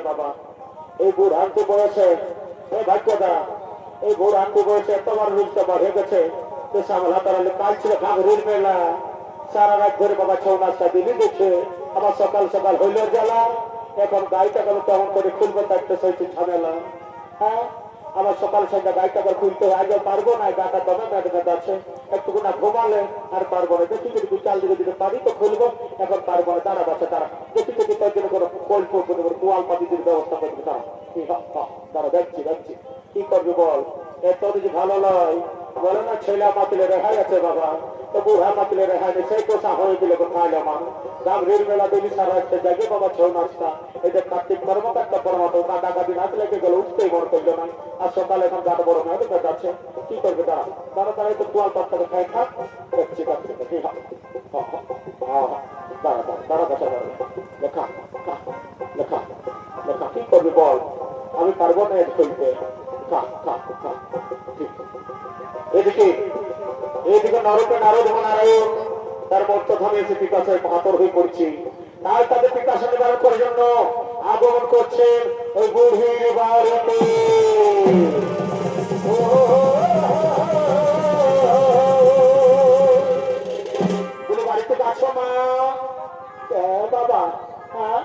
বাবা এই বুড় আনতে বয়সে এই ভাগ্যটা এই বুড় আনতে বয়সে তোমার রুলটা হয়ে গেছে তো সামলা তারা কাল ছিল ঘাগরির মেলা সারা রাত ধরে বাবা ছৌ নাচটা দিলি দেখছে আমার সকাল সকাল হইল জ্বালা এখন গাড়িটা গেল তেমন করে খুলবে থাকতে সইছে ঝামেলা হ্যাঁ আমার সকাল সন্ধ্যা গাড়িটা করে খুলতে আগে পারবো না গাটা দমে মেটে যাচ্ছে একটু না ঘুমালে আর পারবো না দেখি যদি দু চাল দিকে দিতে পারি তো খুলবো এখন পারবো না তারা বাচ্চা তারা দেখি যদি তার জন্য কোনো কোল্ড তোয়াল পাতিদের ব্যবস্থা করবে তারা দেখছি দেখছি কি করবি বল এত যদি ভালো নয় বলে না ছেলে মাতিলে রেহাই আছে বাবা তো বুড়া মাতিলে রেহাই নেই সেই কোষা হয়ে দিলে কোথায় আমার গাভীর মেলা দেবী সারা আসতে জাগে বাবা ছৌ নাচটা এটা কার্তিক কর্ম একটা পরমাত্ম ডাকাতি নাচ লেগে গেলে উঠতেই মনে করলো না আর সকালে এখন গাটা বড় মেয়ে তো যাচ্ছে কি করবে তারা তারা তারা একটু তোয়াল পাত্তাকে খাই খাক দেখছি দেখছি কি হবে দাঁড়া দাঁড়া দাঁড়া লেখা লেখা লেখা কি করবি বল আমি পারবো না এর চলতে এদিকে এইদিকে নরকে নারদ নারায়ণ তার মর্ত থামিয়েছে পিপাসায় পাথর হয়ে পড়ছি তাই তাদের পিপাসা নিবারণ করার জন্য আগমন করছেন ওই বুড়ির বাড়িতে বাড়িতে আসো মা বাবা হ্যাঁ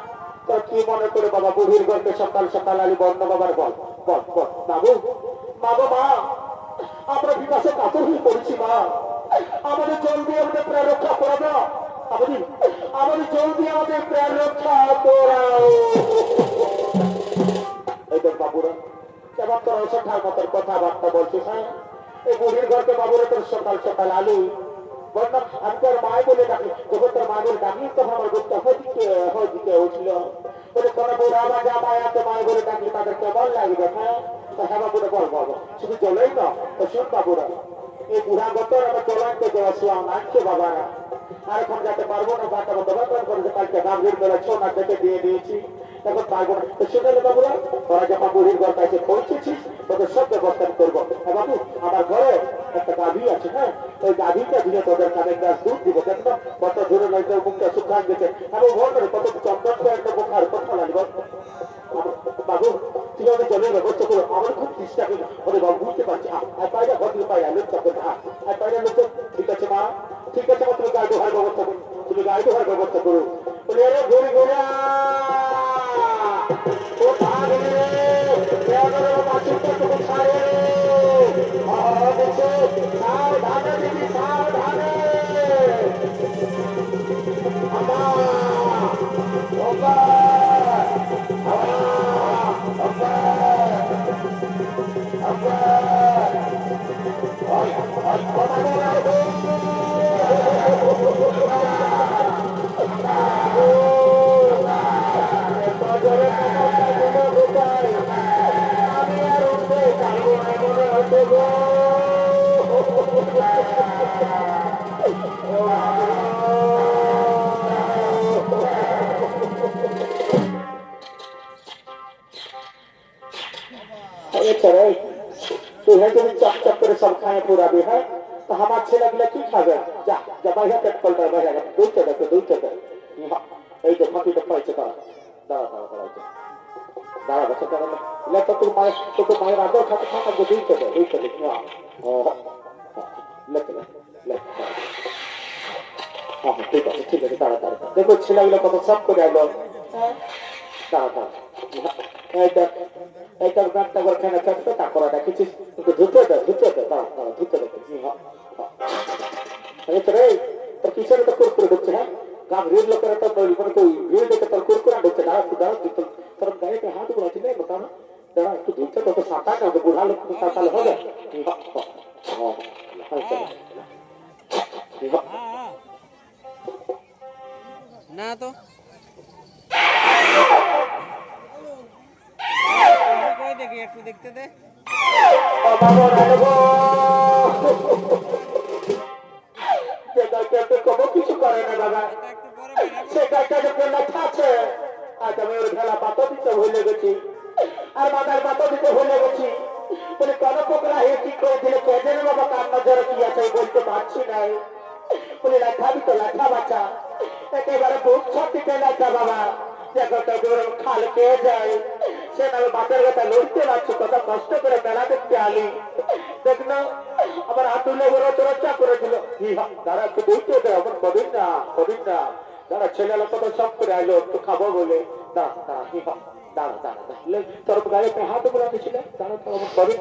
তোর কি মনে করে বাবা বুড়ির গল্পে সকাল সকাল আলী বর্ণ বাবার বল বল বল বাবু বাবা মা আমরা বিকাশে কাতর হয়ে পড়েছি মা আমাদের জল দিয়ে আমাদের প্রাণ রক্ষা করে দাও আমাদের জল দিয়ে আমাদের প্রাণ রক্ষা করাও এই দেখ বাবুরা কেমন তোর অসংখ্যার মতো কথাবার্তা বলছিস হ্যাঁ এই বুড়ির ঘরকে বাবুরা তোর সকাল সকাল আলু বললাম আমি তোর মায় বলে ডাকি যখন তোর মা বলে ডাকলি তখন আমার বুকটা হদিকে উঠল বলে কোনো বুড়া বা জামাই আছে মায় বলে ডাকলি তাদের কেমন লাগবে হ্যাঁ হ্যাঁ বাবুরা বল বাবা শুধু চলেই না তো শোন বাবুরা এই বুড়া গতর আমার চলাইতে দেওয়া শোয়া নাচছে বাবারা আর এখন যেতে পারবো না বাটা মতো ব্যাপার করেছে কালকে গাভীর মেলা ছো না থেকে দিয়ে দিয়েছি এখন পারবো না তো শুনে বাবুরা তোরা যখন বুড়ির ঘরটা এসে পৌঁছেছিস তোদের সব ব্যবস্থা করবো বাবু আমার ঘরে একটা গাভী আছে হ্যাঁ ওই গাভীটা দিয়ে তোদের কানে গ্লাস দুধ দিব দেখো কত দূরে নয়তো মুখটা শুকান গেছে আমি বলবে কত চন্দন করে একটা বোখার কথা লাগবে বাবু ঠিক আছে চলে ব্যবস্থা করো আমার খুব চেষ্টা করি ওরে বাবু বুঝতে পারছি আর পাইরা ঘর দিয়ে পাই আলোর চাপে আর পাইরা লোক ঠিক আছে মা ঠিক আছে মা তুমি গাড়ি ধোয়ার ব্যবস্থা করো তুমি গাড়ি ধোয়ার ব্যবস্থা করো বলে আরে ঘুরে ঘুরে ও ভাগ রে মাছটা তো ছাড়ে সাবধানে দিদি সাবধানে আমা ওবা तुझे चक चक कर सब खाए पूरा भी है তো আমার ছেলেগুলো কি খাবে? যা যা বাইরে পেট কলটা বাইরে দুইটা দেখো দুইটা দেখ। এই যে ফাঁকিটা পাইছে তারা। দাঁড়া দাঁড়া দাঁড়া দাঁড়া বসে দাঁড়া লেখা তোর মায়ের আদর খাতে থাকা যে দুইটা দেখ দুইটা দেখ। লেখে লেখ হ্যাঁ ঠিক আছে ঠিক আছে দাঁড়া দাঁড়া দেখো ছেলেগুলো কত সব করে আইলো। দাঁড়া দাঁড়া এইটা এইটার গানটা করে খেলা থাকতো তা করা দেখেছিস কিন্তু ধুতে দে দাঁড়া দাঁড়া ধুতে দে রে তোর পিছনে তো কুরকুরে ঢুকছে হ্যাঁ গান রিল লোকের তো মানে তো রিল দেখে তোর কুরকুরে ঢুকছে দাঁড়া তুই দাঁড়া তুই তোর গাড়িতে হাত গুলো আছে না বতা না দাঁড়া একটু ধুতে তো সাঁতার না বুড়া লোক তো সাঁতার হবে না তো দেখি একটু দেখতে দে কোনো কিছু করে না বাবা সেটা লেখা আছে আজ আমি ওর ভেলা পাতা দিতে ভুলে গেছি আর মাথার পাতা দিতে ভুলে গেছি বলে কোন পোকরা হে কি করে দিলে কে জানে বাবা তার নজরে কি আছে বলতে পারছি না বলে লেখা দিতে লেখা বাচ্চা একেবারে বুক ছটিতে লেখা বাবা দেখো খাল খেয়ে যায় সে না বাপের কথা লড়তে পারছি কত কষ্ট করে মেলা দেখতে আলি দেখ না আমার হাত তুলে রচনা করে দিল দাঁড়া একটু বলতে দে আমার কদিন না দাঁড়া ছেলে কত সব করে আইলো একটু খাবো বলে দাঁড়া দাঁড়া দাঁড়া দাঁড়া দাঁড়া তোর গাড়িতে হাত বলে দিছিল দাঁড়া তো আমার কদিন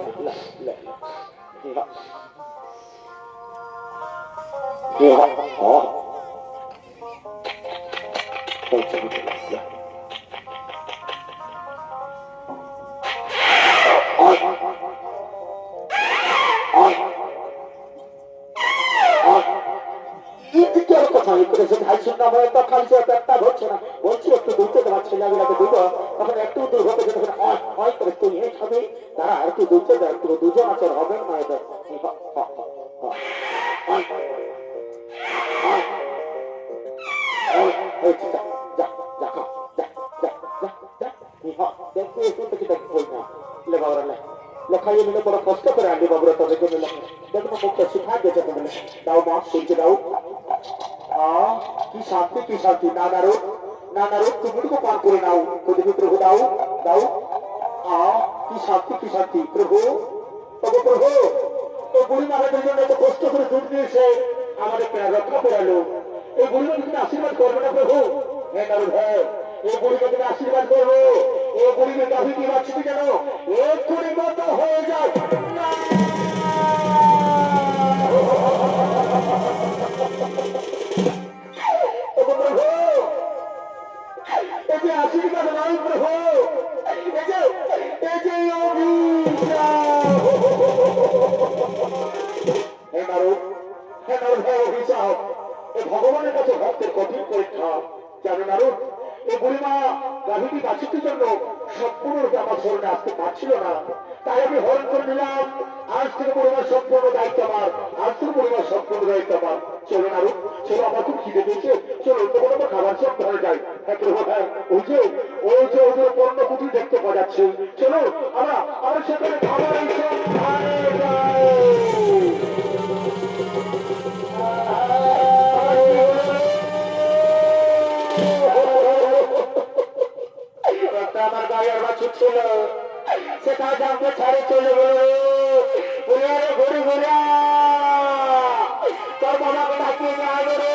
বলছি একটু দুধতে দেওয়ার ছেলেগুলোকে দিব তখন একটু দূর হতে যখন হয় করে তুই খাবি তারা একটু দুধতে দেয় একটু দুজন আচর হবে না এদের লেখাইয়ে নিলে বড় কষ্ট করে আনলি বাবুরা তবে জন্য দেখো মুখটা শিখা গেছে তুমি দাও মাফ করছে দাও কি শান্তি নানা রোগ তুমি পান করে নাও প্রতিটি প্রভু দাও দাও কি শান্তি প্রভু তবে প্রভু এই বুড়ি মারাদের জন্য এত কষ্ট করে দুধ দিয়েছে আমাদের প্রাণ রক্ষা করালো এই বুড়িকে তুমি আশীর্বাদ করবে না প্রভু হ্যাঁ নারদ হ্যাঁ এই বুড়িকে তুমি আশীর্বাদ করবো এই বুড়িকে গাভী কি পাচ্ছি কি জানো এক্ষুনি মতো হয়ে যায় আশীর্বাদ নাই প্রভু ভগবানের কাছে ভক্তের কঠিন পরীক্ষা জানো নারদ এই বুড়িমা গাভীটি বাছুটির জন্য সম্পূর্ণরূপে আমার শরণে আসতে পারছিল না তাই আমি হরণ করে নিলাম আজ থেকে বুড়িমার সম্পূর্ণ দায়িত্ব আমার আজ থেকে বুড়িমার সম্পূর্ণ দায়িত্ব আমার চলো নারদ চলো আমার খুব খিদে দিয়েছে চলো অন্য কোনো খাবার সব ধরে যাই ওই যে পণ্য কুটির দেখতে পাওয়া যাচ্ছে চলো আমরা সেখানে খাবার আমার গায়ের বাছুর ছিল সেটা জানতে ছাড়ে চলে গেল ঘুরে ঘুরে তোর বাবাকে ডাকিয়ে নিয়ে আগে রে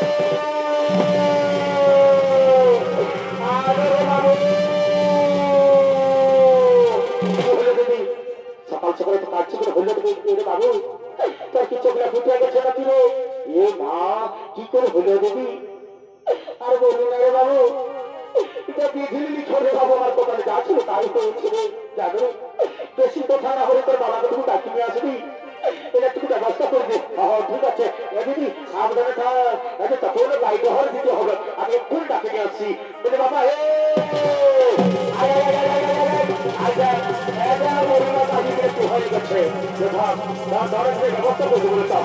সকাল সকালে তো কাজ করে হলে বাবু তোর কি চোখটা ফুটে গেছে না তুই এ মা কি করে হলে দিবি আর বললি না রে বাবু এটা বিধিলি ছোড়ে বাবু আমার দোকানে যা ছিল তাই হয়েছিল জানো বেশি কথা না হলে তোর বাবাকে তুমি ডাকি নিয়ে আসবি এটা তুমি ব্যবস্থা করবে ঠিক আছে দিদি সাবধানে থাক তখন বাইরে হলে দিতে হবে আমি এক্ষুনি ডাকে নিয়ে আসছি বলে বাবা হয়ে গেছে ব্যবস্থা করবে বলে চাপ